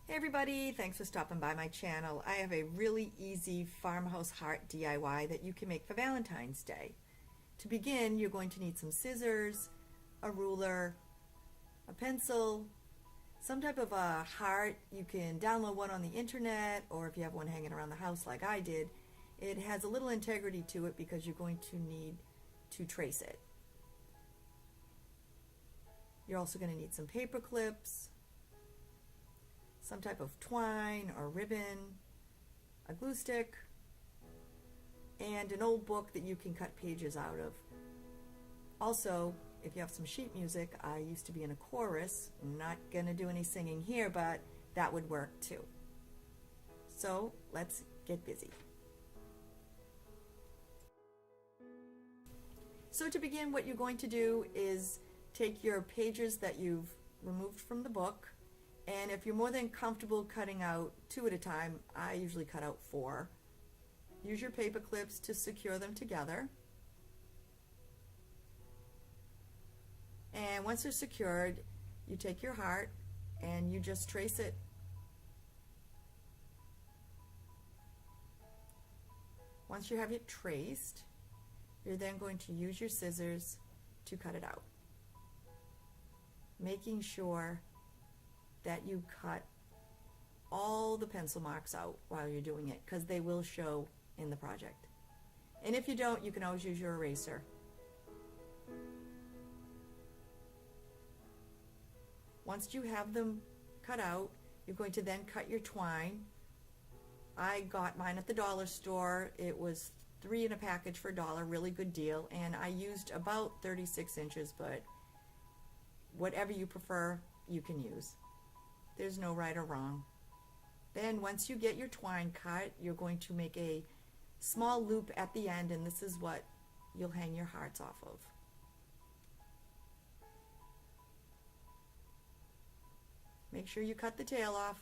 Hey everybody, thanks for stopping by my channel. I have a really easy farmhouse heart DIY that you can make for Valentine's Day. To begin, you're going to need some scissors, a ruler, a pencil, some type of a heart. You can download one on the internet, or if you have one hanging around the house like I did. It has a little integrity to it because you're going to need to trace it. You're also going to need some paper clips, some type of twine or ribbon, a glue stick, and an old book that you can cut pages out of. Also, if you have some sheet music, I used to be in a chorus. I'm not going to do any singing here, but that would work too. So let's get busy. So to begin, what you're going to do is take your pages that you've removed from the book, and if you're more than comfortable cutting out 2 at a time, I usually cut out 4. Use your paper clips to secure them together. And once they're secured, you take your heart and you just trace it. Once you have it traced, you're then going to use your scissors to cut it out, making sure that you cut all the pencil marks out while you're doing it, because they will show in the project. And if you don't, you can always use your eraser. Once you have them cut out, you're going to then cut your twine. I got mine at the dollar store. It was 3 in a package for $1, really good deal, and I used about 36 inches, but whatever you prefer, you can use. There's no right or wrong. Then once you get your twine cut, you're going to make a small loop at the end, and this is what you'll hang your hearts off of. Make sure you cut the tail off.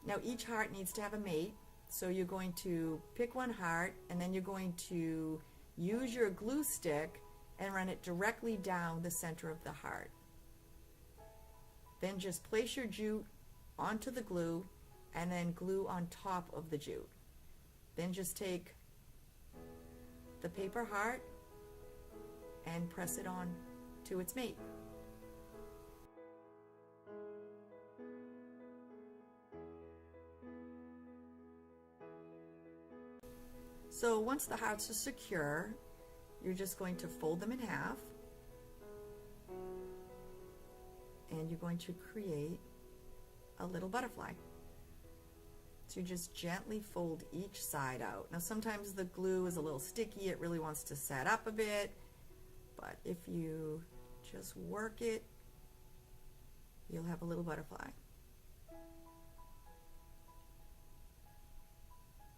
Now each heart needs to have a mate, so you're going to pick one heart, and then you're going to use your glue stick and run it directly down the center of the heart. Then just place your jute onto the glue and then glue on top of the jute. Then just take the paper heart and press it on to its mate. So once the hearts are secure, you're just going to fold them in half, and you're going to create a little butterfly. So you just gently fold each side out. Now sometimes the glue is a little sticky, it really wants to set up a bit, but if you just work it, you'll have a little butterfly.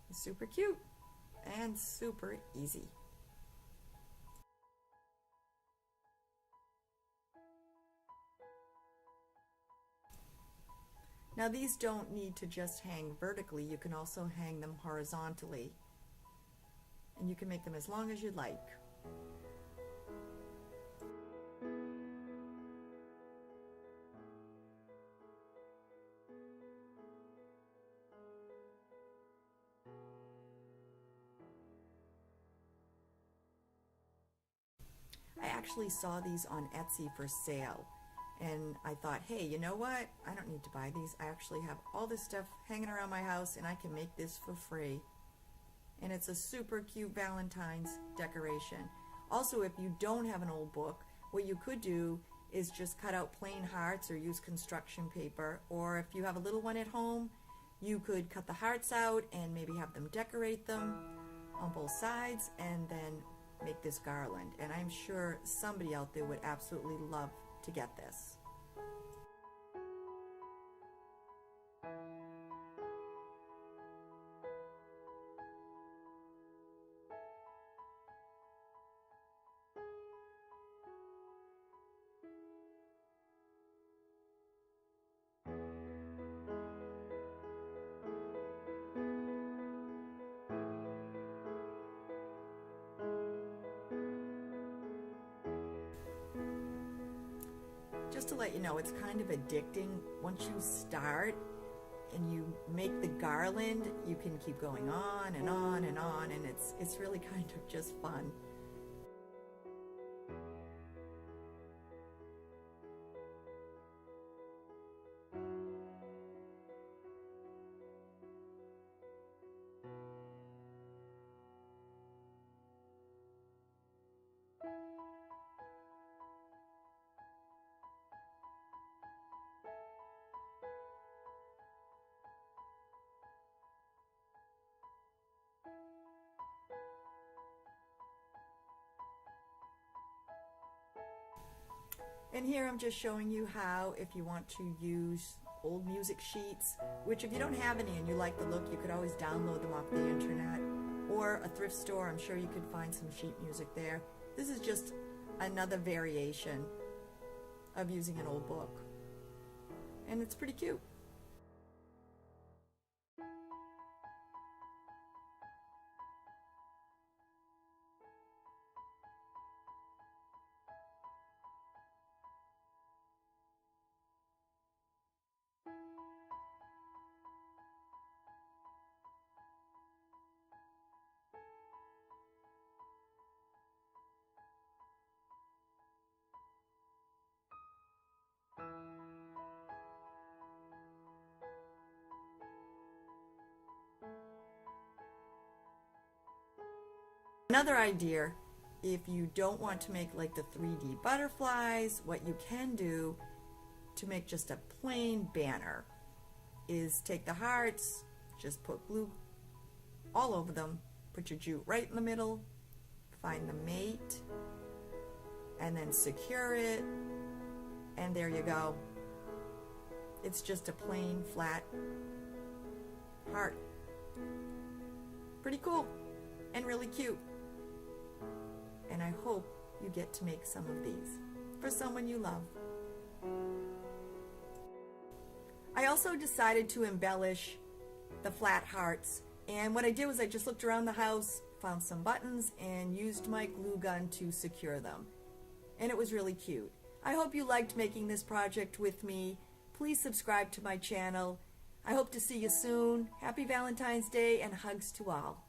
It's super cute and super easy. Now these don't need to just hang vertically, you can also hang them horizontally, and you can make them as long as you'd like. I actually saw these on Etsy for sale, and I thought, hey, you know what? I don't need to buy these. I actually have all this stuff hanging around my house, and I can make this for free. And it's a super cute Valentine's decoration. Also, if you don't have an old book, what you could do is just cut out plain hearts or use construction paper, or if you have a little one at home, you could cut the hearts out and maybe have them decorate them on both sides and then make this garland. And I'm sure somebody out there would absolutely love to get this. just to let you know, it's kind of addicting. Once you start and you make the garland, you can keep going on and on and on, and it's really kind of just fun. And here I'm just showing you how, if you want to use old music sheets, which if you don't have any and you like the look, you could always download them off the internet, or a thrift store. I'm sure you could find some sheet music there. This is just another variation of using an old book, and it's pretty cute. Another idea, if you don't want to make like the 3D butterflies, what you can do to make just a plain banner is take the hearts, just put glue all over them, put your jute right in the middle, find the mate, and then secure it, and there you go. It's just a plain flat heart. Pretty cool and really cute. And I hope you get to make some of these for someone you love. I also decided to embellish the flat hearts, and what I did was I just looked around the house, found some buttons, and used my glue gun to secure them. And it was really cute. I hope you liked making this project with me. Please subscribe to my channel. I hope to see you soon. Happy Valentine's Day and hugs to all.